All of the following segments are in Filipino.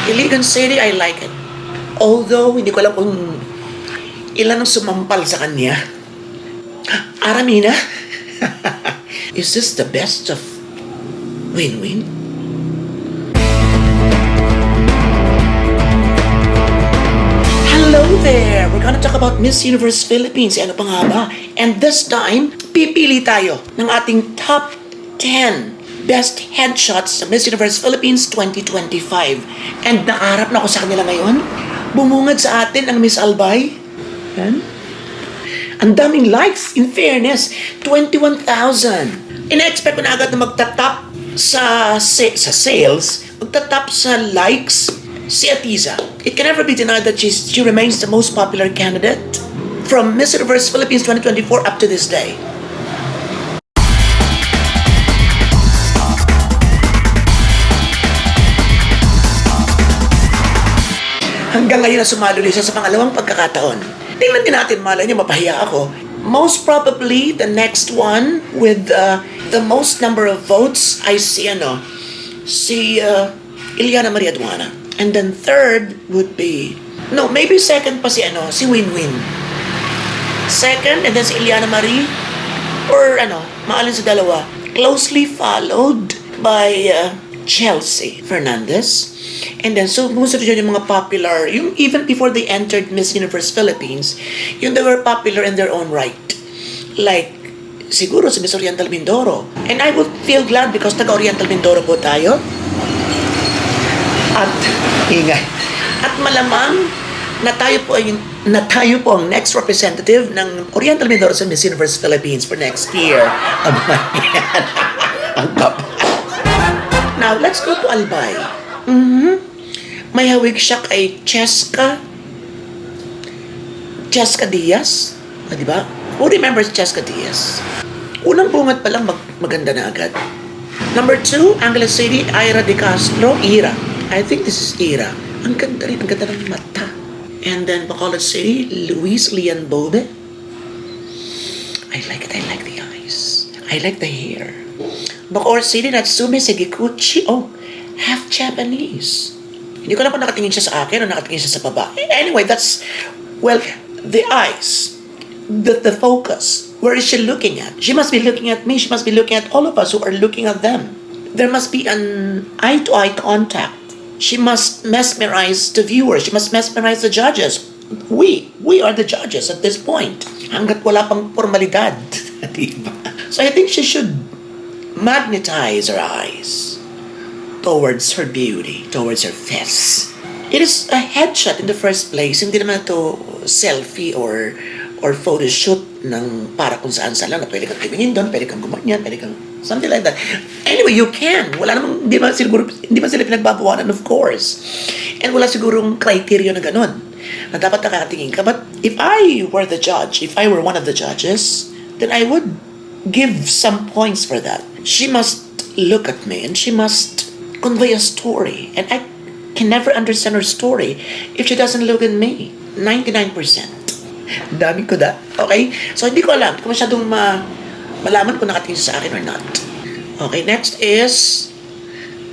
Iligan City, I like it. Although, hindi ko alam kung ilan ang sumampal sa kanya. Aramina? Is this the best of win-win? Hello there! We're gonna talk about Miss Universe Philippines. Ano pa nga ba? And this time, pipili tayo ng ating top 10 best headshots sa Miss Universe Philippines 2025. And nakaharap na ako sa kanila ngayon. Bumungad sa atin ang Miss Albay. Yan. Ang daming likes, in fairness, 21,000. Ina-expect ko na agad na magtatap sa sales, magtatap sa likes, si Atiza. It can never be denied that she remains the most popular candidate from Miss Universe Philippines 2024 up to this day. Hanggang ngayon na sumalo siya sa pangalawang pagkakataon. Tingnan din natin, malay niya mapahiya ako. Most probably, the next one with the most number of votes ay si Iliana Maria Duana. And then third would be, no, maybe second pa si Winwin. Second, and then si Iliana Marie, or maalin sa dalawa. Closely followed by Chelsea Fernandez. And then, so, most of yung mga popular, yung even before they entered Miss Universe Philippines, yung they were popular in their own right. Like, siguro si Miss Oriental Mindoro. And I would feel glad because taga-Oriental Mindoro po tayo. At, ingay. At malamang na tayo po ang next representative ng Oriental Mindoro sa Miss Universe Philippines for next year. Ang top. Now, let's go to Albay. May hawig siya kay Cheska Diaz. Di ba? Who remembers Cheska Diaz? Unang bungad pa lang maganda na agad. Number 2, Angeles City, Ira De Castro. Ira. I think this is Ira. Ang ganda rin. Ang ganda ng mata. And then Bacolod City, Luis Lian Bobe. I like it. I like the eyes. I like the hair. Bacolod City, Natsume Segikuchi. Oh, half Japanese. Hindi ko alam kung nakatingin siya sa akin o nakatingin siya sa baba. Anyway, that's, well, the eyes, the focus. Where is she looking at? She must be looking at me. She must be looking at all of us who are looking at them. There must be an eye-to-eye contact. She must mesmerize the viewers. She must mesmerize the judges. We are the judges at this point. Hanggat wala pang formalidad. Diba? So I think she should magnetize her eyes towards her beauty, towards her face. It is a headshot in the first place. Hindi naman ito selfie or photo shoot ng para kung saan lang na pwede kang tumingin doon, pwede kang gumanyan, pwede kang something like that. Anyway, you can. Wala namang, hindi ba sila pinagbabawalan, of course. And wala sigurong criteria na ganun na dapat nakatingin ka. But if I were the judge, if I were one of the judges, then I would give some points for that. She must look at me and she must convey a story. And I can never understand her story if she doesn't look at me. 99%. Dami ko da. Okay? So, hindi ko alam. Hindi ko masyadong malaman kung nakatingin sa akin or not. Okay, next is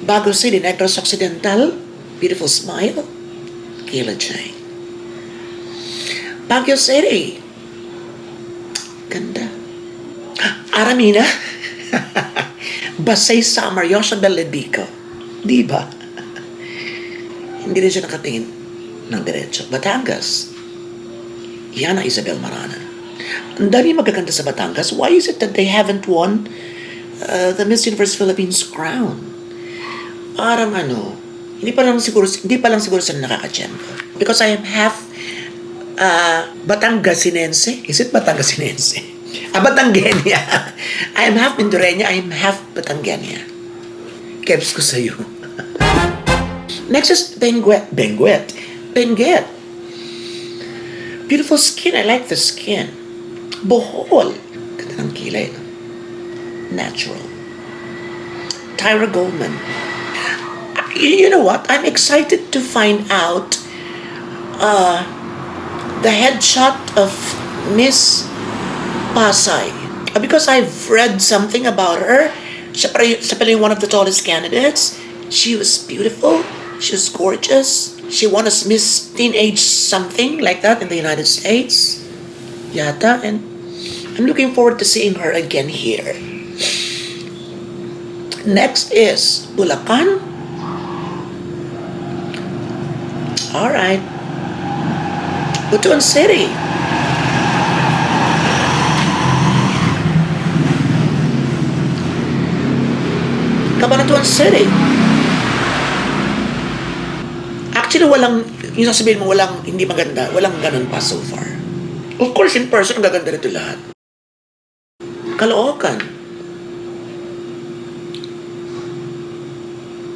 Bago City, Negros Occidental. Beautiful smile. Kayla Jane. Baguio City. Ganda. Aramina. Basay Summer, Yosha Beledico. Di ba? Hindi rin siya nakatingin ng diretso. Batangas. Yana Isabel Marana. Ang dami magaganda sa Batangas. Why is it that they haven't won the Miss Universe Philippines crown? Parang hindi pa lang siguro sila nakakachempo. Because I am half Batangasinense. Is it Batangasinense? Batanggenia. I am half Mindorenya. I am half Batanggenia. Keps ko sa'yo. Next is Benguet. Beautiful skin. I like the skin. Bohol. Ganda ng kilay. No? Natural. Tyra Goldman. You know what? I'm excited to find out the headshot of Miss Pasay. Because I've read something about her. Siya pala yung one of the tallest candidates. She was beautiful. She's gorgeous. She won as Miss Teenage something like that in the United States. Yata. And I'm looking forward to seeing her again here. Next is Bulacan. Alright. Butuan City. Cabanatuan City. Actually, walang, yung sasabihin mo, walang hindi maganda, walang ganun pa so far. Of course, in person, ang gaganda nito lahat. Caloocan.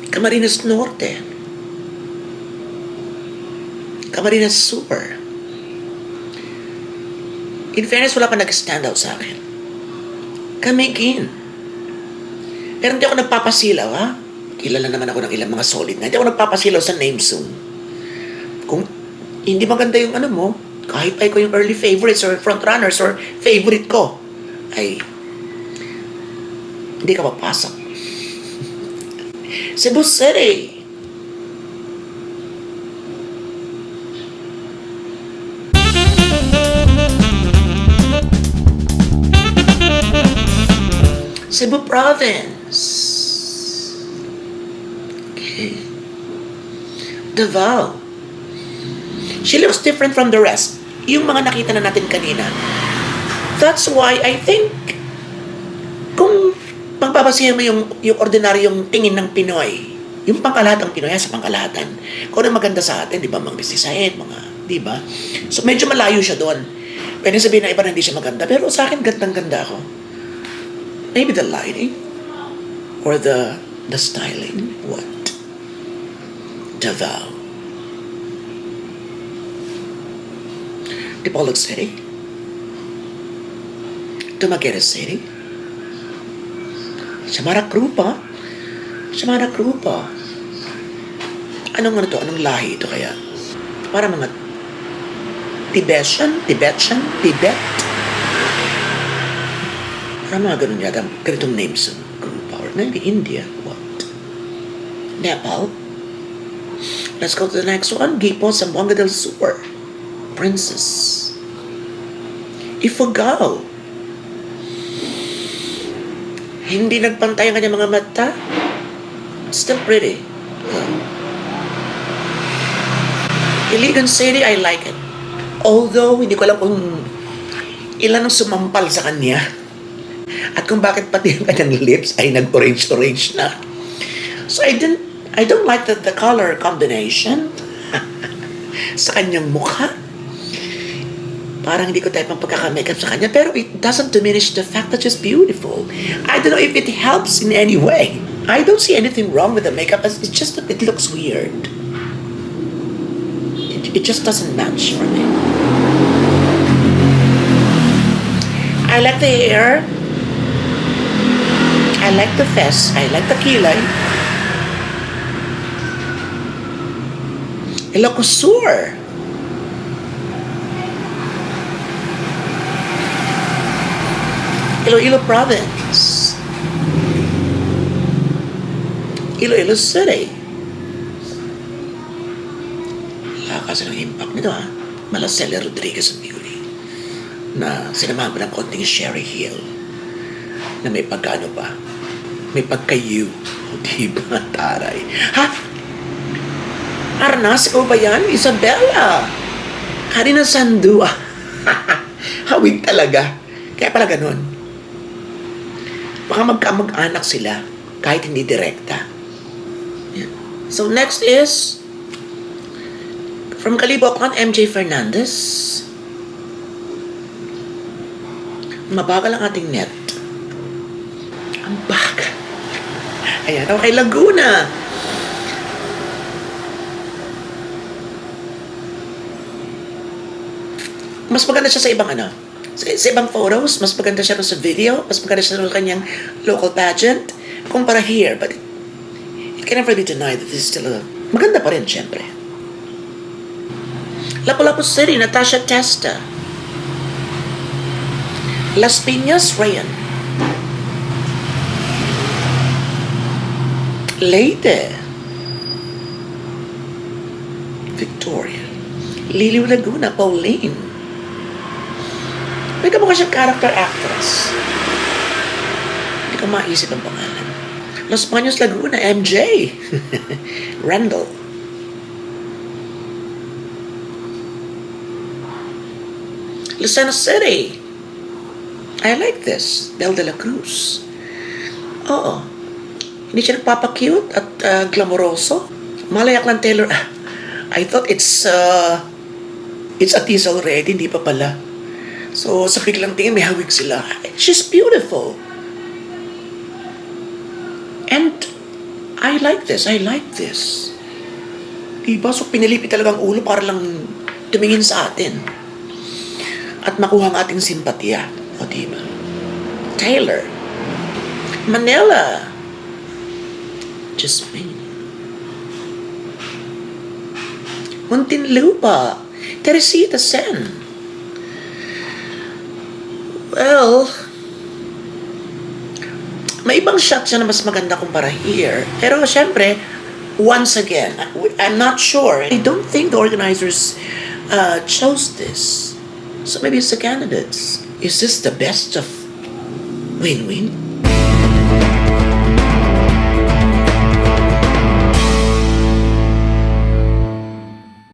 Camarines Norte. Camarines Sur. In fairness, wala pa nag-stand out sa akin. Camiguin. Pero hindi ako nagpapasilaw, ha? Kilala naman ako ng ilang mga solid na. Hindi ako nagpapasilaw sa name soon. Kung hindi maganda yung ano mo, kahit ay ko yung early favorites or frontrunners or favorite ko, ay hindi ka papasok. Cebu City. Cebu Province. Okay. Davao. She looks different from the rest. Yung mga nakita na natin kanina. That's why I think kung pagbabasihan mo yung ordinaryong tingin ng Pinoy, yung pangkalahatang Pinoy sa pangkalahatan, kung ano maganda sa atin, di ba, mga mestizahin, mga, di ba? So medyo malayo siya doon. Pwede sabihin na iba na hindi siya maganda, pero sa akin gandang-ganda ako. Maybe the lighting or the styling. What? Davao. Dipolog City. Dumaguete City. Samaracrupa. Samaracrupa. Anong ano to? Anong lahi ito kaya? Para mga Tibet. Parang mga ganun yata, ganitong names ng group. Or maybe India. What? Nepal. Let's go to the next one. Gipo, Zamboanga del Sur. Princess. Ifugao. Hindi nagpantay ang kanyang mga mata. Still pretty. Iligan City, I like it. Although, hindi ko alam kung ilan ang sumampal sa kanya. At kung bakit pati ang kanyang lips ay nag-orange na. So I don't like the color combination sa kanyang mukha. Parang hindi ko type ang pagkaka-makeup sa kanya, pero it doesn't diminish the fact that she's beautiful. I don't know if it helps in any way. I don't see anything wrong with the makeup. It's just that it looks weird. It just doesn't match for me. I like the hair. I like the fez. I like the kilay. Ilocos Sur. Iloilo Province. Iloilo City. Lakas ng impact nito, ha? Malacela Rodriguez ang beauty. Na sinamahan mo ng konting Sherry Hill. Na may pagkano pa. May pagkayu. Diba, taray? Ha? Arnas, ikaw ba yan? Isabella. Hari ng Sandua. Hawig talaga. Kaya pala ganun. Baka magkamag-anak sila kahit hindi direkta. Yeah. So next is from Calibocon, MJ Fernandez. Mabagal ang ating net. Ang bagal. Ayan, okay, Laguna. Mas maganda siya sa ibang ano. Sa ibang photos, mas maganda siya sa video, mas maganda siya sa kanyang local pageant, kumpara here. But it can never be denied that this is still maganda pa rin, syempre. Lapu-Lapu City, Natasha Testa. Las Piñas, Rayan. Leyte. Victoria. Liliw Laguna, Pauline. May kamukha siyang character actress. Hindi ko maisip ang pangalan. Los Baños, Laguna, MJ. Randall. Lucena City. I like this. Belle de la Cruz. Oo. Hindi siya nagpapakute at glamoroso. Malayak lang Taylor. I thought it's Atiza already. Hindi pa pala. So, sa biglang tingin, may hawig sila. She's beautiful. And I like this. I like this. Diba? So, pinilipi talagang ulo para lang tumingin sa atin. At makuha ang ating simpatya. O, diba? Taylor. Manila. Jasmine. Muntinlupa. Teresita Sen. Well, may ibang shot siya na mas maganda kumpara here. Pero syempre, once again, I'm not sure. I don't think the organizers chose this. So maybe it's the candidates. Is this the best of win-win?